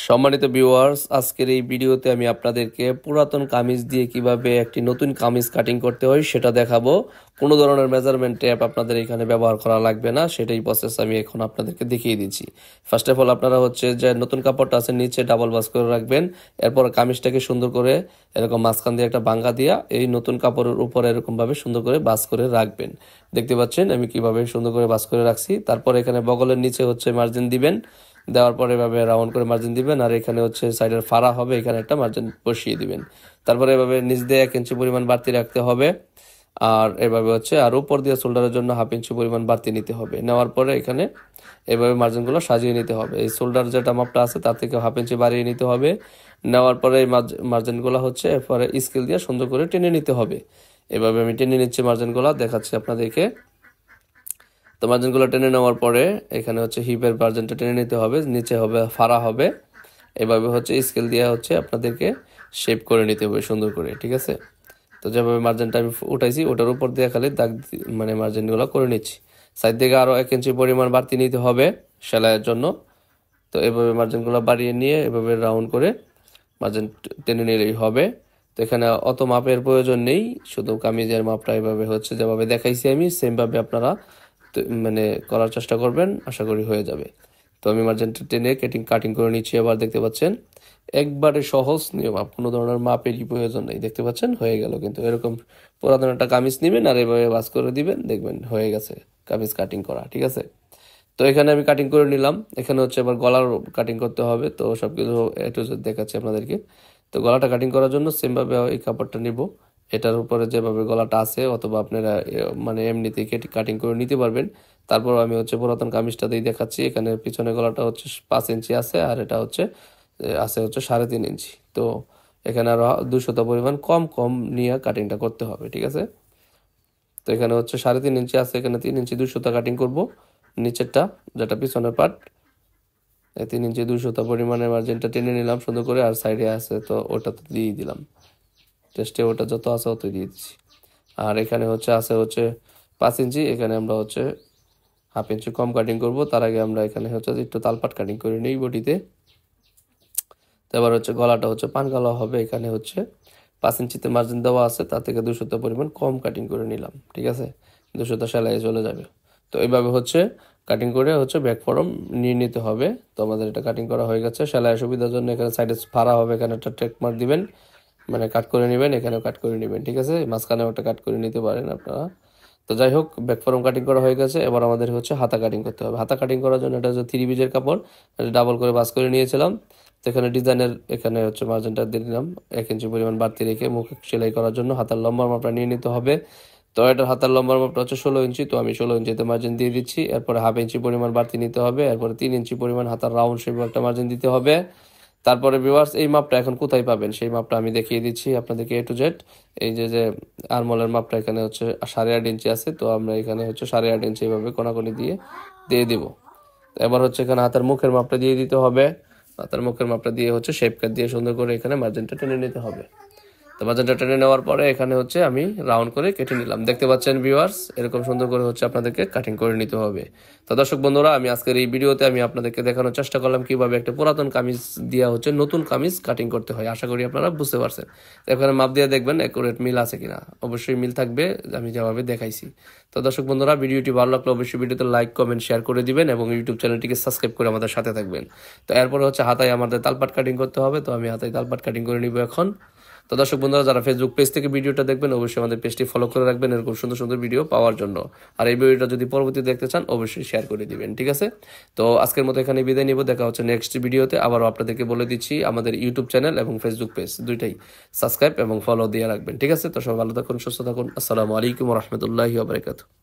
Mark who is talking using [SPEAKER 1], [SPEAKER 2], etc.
[SPEAKER 1] সম্মানিত ভিউয়ার্স, আজকের এই ভিডিওতে আমি আপনাদেরকে পুরাতন কামিজ দিয়ে কিভাবে একটি নতুন কামিজ কাটিং করতে হয় সেটা দেখাবো। কোনো ধরনের মেজারমেন্ট ট্যাপ আপনাদের এখানে ব্যবহার করা লাগবে না, সেটাই প্রসেস আমি এখন আপনাদেরকে দেখিয়ে দিচ্ছি। ফার্স্ট অফ অল আপনারা যে নতুন কাপড়টা আছে নিচে ডাবল ভাঁজ করে রাখবেন। এরপর কামিজটাকে সুন্দর করে এরকম মাঝখান দিয়ে একটা ভাঙ্গা দিয়া এই নতুন কাপড়ের উপরে এরকমভাবে সুন্দর করে ভাঁজ করে রাখবেন। দেখতে পাচ্ছেন আমি কিভাবে সুন্দর করে ভাঁজ করে রাখছি। তারপর এখানে বগলের নিচে মার্জিন দিবেন, দেওয়ার পরে এভাবে রাউন্ড করে মার্জিন দিবেন, আর এখানে সাইডের ফাড়া হবে, এখানে একটা মার্জিন বসিয়ে দিবেন। তারপরে এভাবে নিচ দিয়ে 1 ইঞ্চি পরিমাণ বাড়তি রাখতে হবে, আর এভাবে আর উপর দিয়ে শোল্ডারের জন্য 1/2 ইঞ্চি পরিমাণ বাড়তি নিতে হবে। নেওয়ার পরে এখানে এভাবে মার্জিনগুলো সাজিয়ে নিতে হবে। এই শোল্ডার যেটা মাপটা আছে তার থেকে 1/2 ইঞ্চি বাড়িয়ে নিতে হবে। নেওয়ার পরে এই মার্জিনগুলো এরপরে স্কেল দিয়ে সুন্দর করে টেনে নিতে হবে। এভাবে আমি টেনে নিচ্ছি, মার্জিনগুলো দেখাচ্ছি আপনাদেরকে। তো মার্জিনগুলো টেনে নেওয়ার পরে এখানে হিপের মার্জিনটা টেনে নিতে হবে, নিচে ফাড়া হবে। এভাবে স্কেল দিয়ে আপনাদেরকে শেপ করে নিতে হবে সুন্দর করে, ঠিক আছে। তো যেভাবে মার্জিনটা আমি উঠাইছি ওটার উপর দিয়ে খালি দাগ মার্জিনগুলো করে নিচ্ছি। সাইড থেকে আরও 1 ইঞ্চি পরিমাণ বাড়তি নিতে হবে সেলাইয়ের জন্য। তো এভাবে মার্জিনগুলো বাড়িয়ে নিয়ে এভাবে রাউন্ড করে মার্জিন টেনে নিলেই হবে। তো এখানে অত মাপের প্রয়োজন নেই, শুধু কামিজের মাপটা এভাবে যেভাবে দেখাইছি আমি সেমভাবে আপনারা করার চেষ্টা করবেন, আশা করি হয়ে যাবে। তো আমি মার্জিনটা টেনে কাটিং করে নিচ্ছি। আবার দেখতে পাচ্ছেন একবারে সহজ নিয়ম, কোনো ধরনের মাপেরই প্রয়োজন নেই। দেখতে পাচ্ছেন হয়ে গেল। কিন্তু এরকম পুরাতন একটা কামিজ নেবেন আর এভাবে ভাঁজ করে দিবেন, দেখবেন হয়ে গেছে কামিজ কাটিং করা, ঠিক আছে। তো এখানে আমি কাটিং করে নিলাম। এখানে আবার গলার কাটিং করতে হবে। তো সবকিছু A to Z দেখাচ্ছি আপনাদেরকে। তো গলাটা কাটিং করার জন্য সেমভাবে এই কাপড়টা নিব, এটার উপরে যেভাবে গলাটা আছে, অথবা আপনারা এমনিতেই কাটিং করে নিতে পারবেন। তারপর আমি পুরাতন কামিজটাতেই দেখাচ্ছি। এখানে পিছনে গলাটা 5 ইঞ্চি আছে, আর এটা আছে 3.5 ইঞ্চি। তো এখানে আরো 200 পরিমাণ কম কম নিয়ে কাটিংটা করতে হবে, ঠিক আছে। তো এখানে 3.5 ইঞ্চি আছে, এখানে 3 ইঞ্চি 200 কাটিং করব। নিচেরটা যেটা পিছনের পার্ট, 3 ইঞ্চি 200 পরিমাণের মার্জিনটা টেনে নিলাম সুন্দর করে, আর সাইডে আছে তো ওটা তো দিয়ে দিলাম। টেস্টে ওটা যত আছে অত দিয়ে দিচ্ছি। আর এখানে আছে 5 ইঞ্চি, এখানে আমরা 1/2 ইঞ্চি কম কাটিং করব। তার আগে আমরা এখানে একটু তালপাট কাটিং করে নিই বডিতে। তো এবার গলাটা পান গলা হবে। এখানে 5 ইঞ্চিতে মার্জিন দেওয়া আছে, তার থেকে 200 পরিমাণ কম কাটিং করে নিলাম, ঠিক আছে। 200 সেলাইয়ে চলে যাবে। তো এইভাবে কাটিং করে ব্যাক ফরম নিয়ে নিতে হবে। তো আমাদের এটা কাটিং করা হয়ে গেছে। সেলাইয়ের সুবিধার জন্য এখানে সাইডে ফাড়া হবে, এখানে একটা ট্রেক মার্ক দিবেন, কাট করে নেবেন, এখানেও কাট করে নেবেন, ঠিক আছে। মাঝখানেও একটা কাট করে নিতে পারেন আপনারা। তো যাই হোক, ব্যাক ফরম কাটিং করা হয়ে গেছে। এবার আমাদের হাতা কাটিং করতে হবে। হাতা কাটিং করার জন্য এটা 3 পিসের কাপড়, ডাবল করে ভাঁজ করে নিয়েছিলাম। তো এখানে ডিজাইনের এখানে মার্জিনটা দিয়ে দিলাম 1 ইঞ্চি পরিমাণ বাড়তি রেখে মুখ সেলাই করার জন্য হাতার লম্বার মাপটা নিয়ে নিতে হবে। তো এটার হাতার লম্বার মাপটা 16 ইঞ্চি। তো আমি 16 ইঞ্চিতে মার্জিন দিয়ে দিচ্ছি। এরপরে 1/2 ইঞ্চি পরিমাণ বাড়তি নিতে হবে। এরপরে 3 ইঞ্চি পরিমাণ হাতার রাউন্ড শেপে একটা মার্জিন দিতে হবে। তারপরে ভিউয়ার্স, এই মাপটা এখন কোথায় পাবেন সেই মাপটা আমি দেখিয়ে দিচ্ছি আপনাদেরকে A to Z। এই যে আরমোলের মাপটা এখানে 8.5 ইঞ্চি আছে। তো আমরা এখানে 8.5 ইঞ্চি এইভাবে কোনাকুনি দিয়ে দিব। এবার এখানে হাতের মুখের মাপটা দিয়ে দিতে হবে। হাতের মুখের মাপটা দিয়ে শেপ কাট দিয়ে সুন্দর করে এখানে মার্জিনটা টেনে নিতে হবে। তো মার্জিনটা টেনে নেওয়ার পরে এখানে আমি রাউন্ড করে কেটে নিলাম। দেখতে পাচ্ছেন ভিউয়ার্স, এরকম সুন্দর করে আপনাদেরকে কাটিং করে নিতে হবে। তো দর্শক বন্ধুরা, আমি আজকের এই ভিডিওতে আমি আপনাদেরকে দেখানোর চেষ্টা করলাম কিভাবে একটা পুরাতন কামিজ দিয়া নতুন কামিজ কাটিং করতে হয়। আশা করি আপনারা বুঝতে পারছেন। এখানে মাপ দিয়ে দেখবেন অ্যাকুরেট মিল আছে কিনা। অবশ্যই মিল থাকবে, আমি যেভাবে দেখাইছি। তো দর্শক বন্ধুরা, ভিডিওটি ভালো লাগলে অবশ্যই ভিডিওতে লাইক কমেন্ট শেয়ার করে দিবেন এবং ইউটিউব চ্যানেলটিকে সাবস্ক্রাইব করে আমাদের সাথে থাকবেন। তো এরপরে হাতায় আমাদের তালপাট কাটিং করতে হবে। তো আমি হাতায় তালপাট কাটিং করে নিব এখন। তো দর্শক বন্ধুরা, যারা ফেসবুক পেজ থেকে ভিডিওটা দেখবেন অবশ্যই আমাদের পেজটি ফলো করে রাখবেন এরকম সুন্দর সুন্দর ভিডিও পাওয়ার জন্য। আর এই ভিডিওটা যদি পরবর্তী দেখতে চান অবশ্যই শেয়ার করে দিবেন, ঠিক আছে। তো আজকের মতো এখানে বিদায় নিব। দেখা হচ্ছে নেক্সট ভিডিওতে। আবারও আপনাদেরকে বলে দিচ্ছি আমাদের ইউটিউব চ্যানেল এবং ফেসবুক পেজ দুইটাই সাবস্ক্রাইব এবং ফলো দিয়ে রাখবেন, ঠিক আছে। তো সবাই ভালো থাকুন, সুস্থ থাকুন। আসসালামু আলাইকুম ওয়া রাহমাতুল্লাহি ওয়া বারাকাতুহু।